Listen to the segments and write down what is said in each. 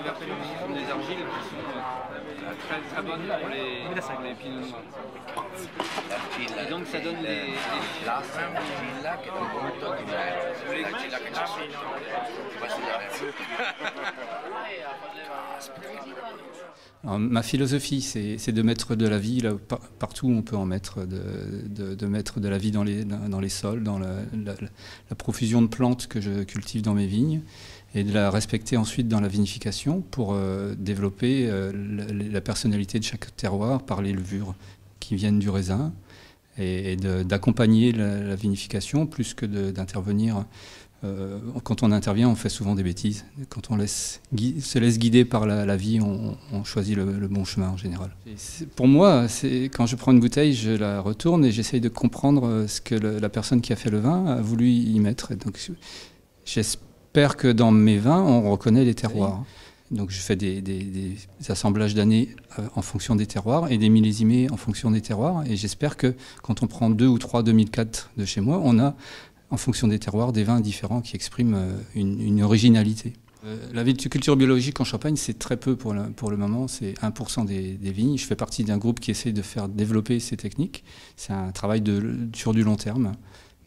vertus des argiles qui sont très bonnes pour les pinots noirs. Et donc ça donne des l'argilla che è un punto diverso, l'argilla che c'è sotto, Alors, ma philosophie, c'est de mettre de la vie là, partout où on peut en mettre, de mettre de la vie dans les sols, dans la profusion de plantes que je cultive dans mes vignes, et de la respecter ensuite dans la vinification pour développer la personnalité de chaque terroir par les levures qui viennent du raisin, et d'accompagner la vinification plus que d'intervenir. Quand on intervient, on fait souvent des bêtises. Quand on se laisse guider par la vie, on choisit le bon chemin en général. Pour moi, quand je prends une bouteille, je la retourne et j'essaye de comprendre ce que la personne qui a fait le vin a voulu y mettre. Donc, j'espère que dans mes vins, on reconnaît les terroirs. Donc je fais des assemblages d'années en fonction des terroirs et des millésimés en fonction des terroirs. Et j'espère que quand on prend 2 ou 3 2004 de chez moi, on a, en fonction des terroirs, des vins différents qui expriment une originalité. La viticulture biologique en Champagne, c'est très peu pour le moment, c'est 1% des vignes. Je fais partie d'un groupe qui essaie de faire développer ces techniques. C'est un travail sur du long terme,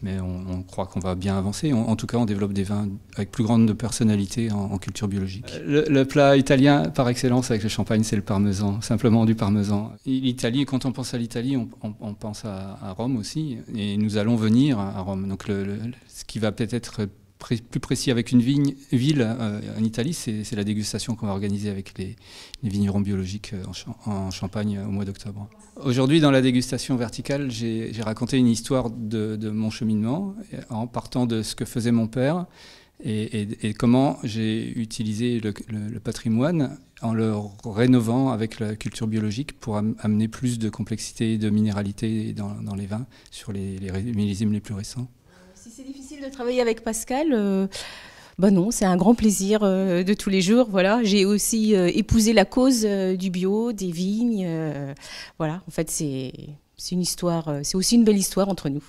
mais on croit qu'on va bien avancer. En tout cas, on développe des vins avec plus grande personnalité en culture biologique. Le plat italien par excellence avec le champagne, c'est le parmesan, simplement du parmesan. L'Italie, quand on pense à l'Italie, on pense à Rome aussi, et nous allons venir à Rome. Donc ce qui va peut-être être plus précis avec une ville en Italie, c'est la dégustation qu'on va organiser avec les vignerons biologiques en Champagne au mois d'octobre. Aujourd'hui, dans la dégustation verticale, j'ai raconté une histoire de mon cheminement en partant de ce que faisait mon père et comment j'ai utilisé le patrimoine en le rénovant avec la culture biologique pour amener plus de complexité et de minéralité dans les vins sur les millésimes les plus récents. Si c'est difficile de travailler avec Pascal, bah non, c'est un grand plaisir de tous les jours. Voilà, j'ai aussi épousé la cause du bio, des vignes. Voilà, en fait, c'est une histoire, c'est aussi une belle histoire entre nous.